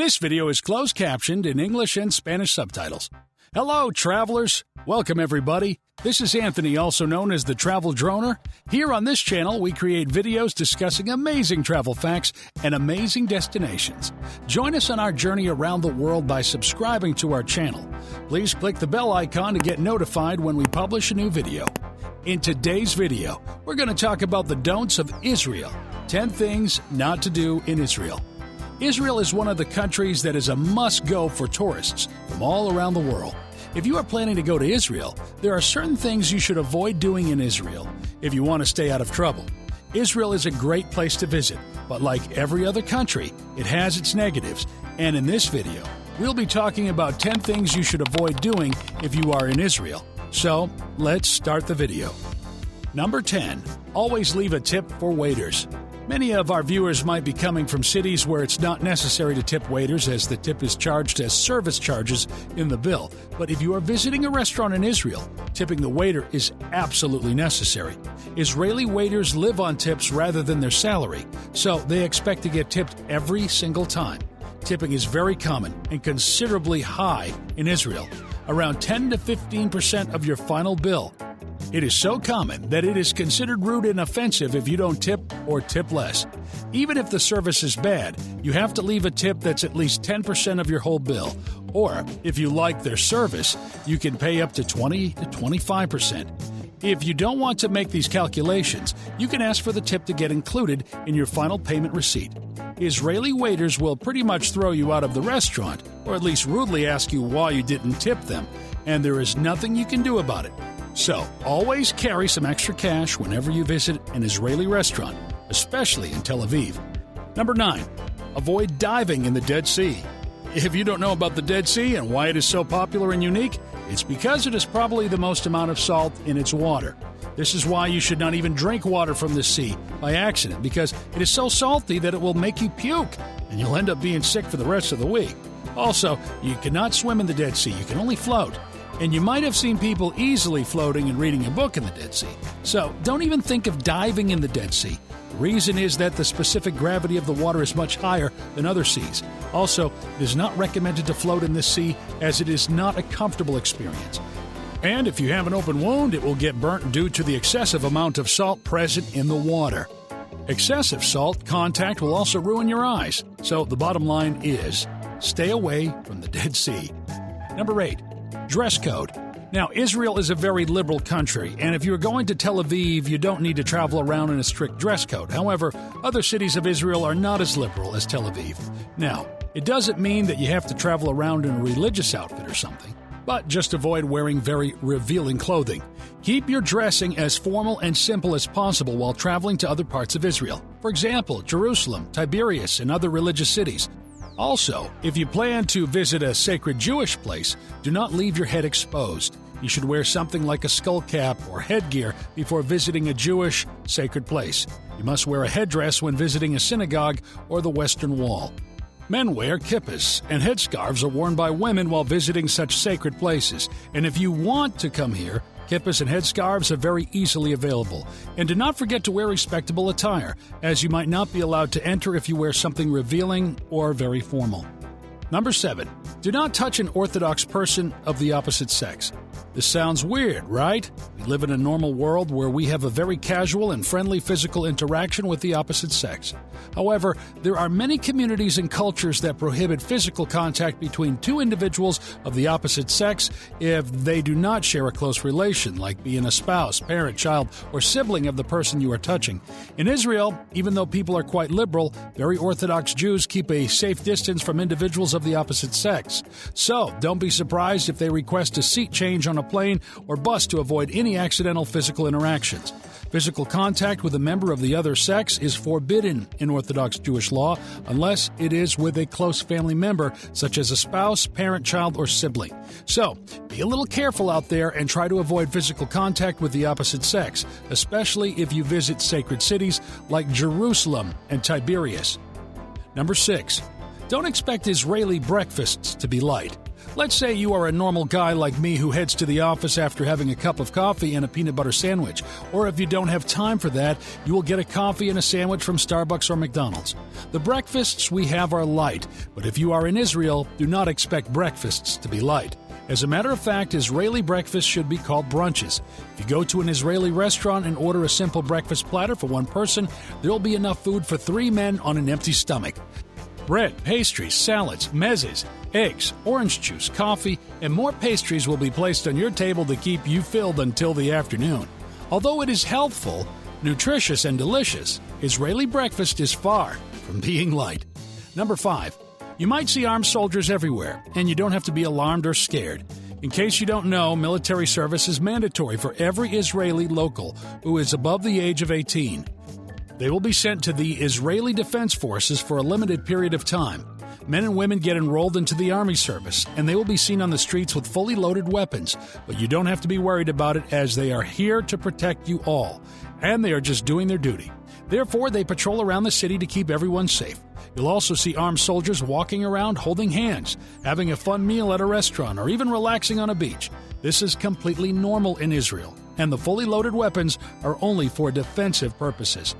This video is closed captioned in English and Spanish subtitles. Hello, travelers. Welcome, everybody. This is Anthony, also known as the Travel Droner. Here on this channel, we create videos discussing amazing travel facts and amazing destinations. Join us on our journey around the world by subscribing to our channel. Please click the bell icon to get notified when we publish a new video. In today's video, we're going to talk about the don'ts of Israel. 10 things not to do in Israel. Israel is one of the countries that is a must-go for tourists from all around the world. If you are planning to go to Israel, there are certain things you should avoid doing in Israel if you want to stay out of trouble. Israel is a great place to visit, but like every other country, it has its negatives. And in this video, we'll be talking about 10 things you should avoid doing if you are in Israel. So, let's start the video. Number 10. Always leave a tip for waiters. Many of our viewers might be coming from cities where it's not necessary to tip waiters, as the tip is charged as service charges in the bill. But if you are visiting a restaurant in Israel, tipping the waiter is absolutely necessary. Israeli waiters live on tips rather than their salary, so they expect to get tipped every single time. Tipping is very common and considerably high in Israel, around 10 to 15% of your final bill. It is so common that it is considered rude and offensive if you don't tip or tip less. Even if the service is bad, you have to leave a tip that's at least 10% of your whole bill. Or, if you like their service, you can pay up to 20 to 25%. If you don't want to make these calculations, you can ask for the tip to get included in your final payment receipt. Israeli waiters will pretty much throw you out of the restaurant, or at least rudely ask you why you didn't tip them, and there is nothing you can do about it. So, always carry some extra cash whenever you visit an Israeli restaurant, especially in Tel Aviv. Number 9. Avoid diving in the Dead Sea. If you don't know about the Dead Sea and why it is so popular and unique, it's because it is probably the most amount of salt in its water. This is why you should not even drink water from the sea by accident, because it is so salty that it will make you puke, and you'll end up being sick for the rest of the week. Also, you cannot swim in the Dead Sea, you can only float. And you might have seen people easily floating and reading a book in the Dead Sea. So don't even think of diving in the Dead Sea. The reason is that the specific gravity of the water is much higher than other seas. Also, it is not recommended to float in this sea, as it is not a comfortable experience. And if you have an open wound, it will get burnt due to the excessive amount of salt present in the water. Excessive salt contact will also ruin your eyes. So the bottom line is, stay away from the Dead Sea. Number 8. Dress code. Now, Israel is a very liberal country, and if you're going to Tel Aviv, you don't need to travel around in a strict dress code. However, other cities of Israel are not as liberal as Tel Aviv. Now, it doesn't mean that you have to travel around in a religious outfit or something, but just avoid wearing very revealing clothing. Keep your dressing as formal and simple as possible while traveling to other parts of Israel. For example, Jerusalem, Tiberias, and other religious cities. Also, if you plan to visit a sacred Jewish place, do not leave your head exposed. You should wear something like a skull cap or headgear before visiting a Jewish sacred place. You must wear a headdress when visiting a synagogue or the Western Wall. Men wear kippahs, and headscarves are worn by women while visiting such sacred places. And if you want to come here, kippahs and headscarves are very easily available. And do not forget to wear respectable attire, as you might not be allowed to enter if you wear something revealing or very formal. Number 7. Do not touch an Orthodox person of the opposite sex. This sounds weird, right? We live in a normal world where we have a very casual and friendly physical interaction with the opposite sex. However, there are many communities and cultures that prohibit physical contact between two individuals of the opposite sex if they do not share a close relation, like being a spouse, parent, child, or sibling of the person you are touching. In Israel, even though people are quite liberal, very Orthodox Jews keep a safe distance from individuals of the opposite sex. So, don't be surprised if they request a seat change on a plane or bus to avoid any accidental physical interactions. Physical contact with a member of the other sex is forbidden in Orthodox Jewish law unless it is with a close family member, such as a spouse, parent, child, or sibling. So, be a little careful out there and try to avoid physical contact with the opposite sex, especially if you visit sacred cities like Jerusalem and Tiberias. Number 6. Don't expect Israeli breakfasts to be light. Let's say you are a normal guy like me who heads to the office after having a cup of coffee and a peanut butter sandwich. Or if you don't have time for that, you will get a coffee and a sandwich from Starbucks or McDonald's. The breakfasts we have are light, but if you are in Israel, do not expect breakfasts to be light. As a matter of fact, Israeli breakfasts should be called brunches. If you go to an Israeli restaurant and order a simple breakfast platter for one person, there will be enough food for 3 men on an empty stomach. Bread, pastries, salads, mezes, eggs, orange juice, coffee, and more pastries will be placed on your table to keep you filled until the afternoon. Although it is healthful, nutritious, and delicious, Israeli breakfast is far from being light. Number 5. You might see armed soldiers everywhere, and you don't have to be alarmed or scared. In case you don't know, military service is mandatory for every Israeli local who is above the age of 18. They will be sent to the Israeli Defense Forces for a limited period of time. Men and women get enrolled into the Army service, and they will be seen on the streets with fully loaded weapons, but you don't have to be worried about it as they are here to protect you all, and they are just doing their duty. Therefore, they patrol around the city to keep everyone safe. You'll also see armed soldiers walking around holding hands, having a fun meal at a restaurant, or even relaxing on a beach. This is completely normal in Israel, and the fully loaded weapons are only for defensive purposes.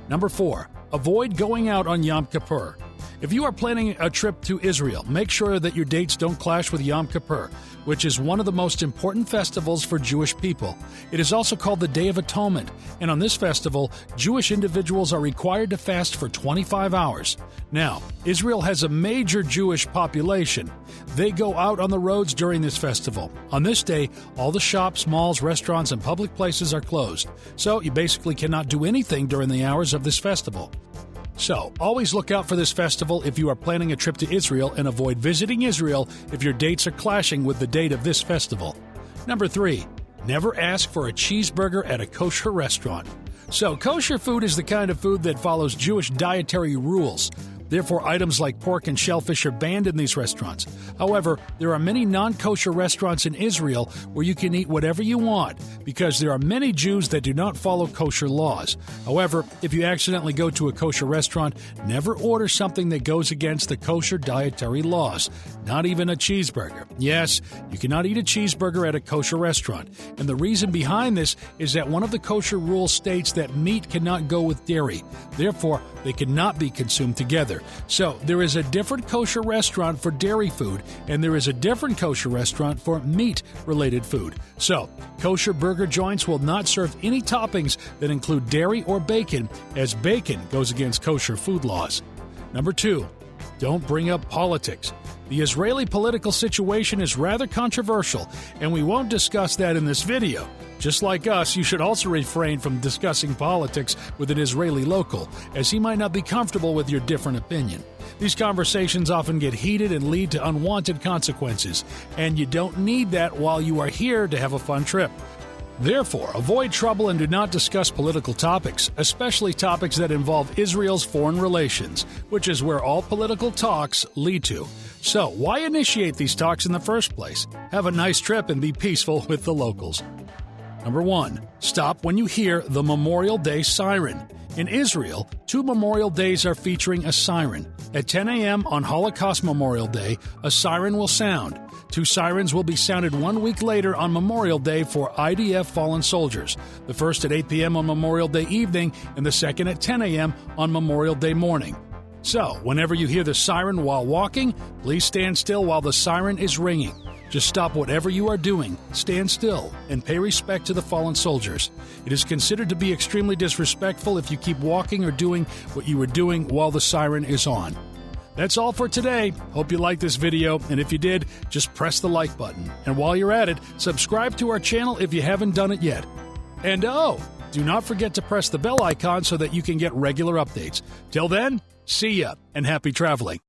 Number 4. Avoid going out on Yom Kippur. If you are planning a trip to Israel, make sure that your dates don't clash with Yom Kippur, which is one of the most important festivals for Jewish people. It is also called the Day of Atonement, and on this festival, Jewish individuals are required to fast for 25 hours. Now, Israel has a major Jewish population. They go out on the roads during this festival. On this day, all the shops, malls, restaurants, and public places are closed, so you basically cannot do anything during the hours of this festival. So, always look out for this festival if you are planning a trip to Israel, and avoid visiting Israel if your dates are clashing with the date of this festival. Number 3. Never ask for a cheeseburger at a kosher restaurant. So, kosher food is the kind of food that follows Jewish dietary rules. Therefore, items like pork and shellfish are banned in these restaurants. However, there are many non-kosher restaurants in Israel where you can eat whatever you want, because there are many Jews that do not follow kosher laws. However, if you accidentally go to a kosher restaurant, never order something that goes against the kosher dietary laws, not even a cheeseburger. Yes, you cannot eat a cheeseburger at a kosher restaurant, and the reason behind this is that one of the kosher rules states that meat cannot go with dairy. Therefore, they cannot be consumed together. So, there is a different kosher restaurant for dairy food, and there is a different kosher restaurant for meat-related food. So, kosher burger joints will not serve any toppings that include dairy or bacon, as bacon goes against kosher food laws. Number 2. Don't bring up politics. The Israeli political situation is rather controversial, and we won't discuss that in this video. Just like us, you should also refrain from discussing politics with an Israeli local, as he might not be comfortable with your different opinion. These conversations often get heated and lead to unwanted consequences, and you don't need that while you are here to have a fun trip. Therefore, avoid trouble and do not discuss political topics, especially topics that involve Israel's foreign relations, which is where all political talks lead to. So, why initiate these talks in the first place? Have a nice trip and be peaceful with the locals. Number 1. Stop when you hear the Memorial Day siren. In Israel, 2 Memorial Days are featuring a siren. At 10 a.m. on Holocaust Memorial Day, a siren will sound. 2 sirens will be sounded 1 week later on Memorial Day for IDF fallen soldiers. The first at 8 p.m. on Memorial Day evening, and the second at 10 a.m. on Memorial Day morning. So, whenever you hear the siren while walking, please stand still while the siren is ringing. Just stop whatever you are doing, stand still, and pay respect to the fallen soldiers. It is considered to be extremely disrespectful if you keep walking or doing what you were doing while the siren is on. That's all for today. Hope you liked this video, and if you did, just press the like button. And while you're at it, subscribe to our channel if you haven't done it yet. And do not forget to press the bell icon so that you can get regular updates. Till then, see ya, and happy traveling.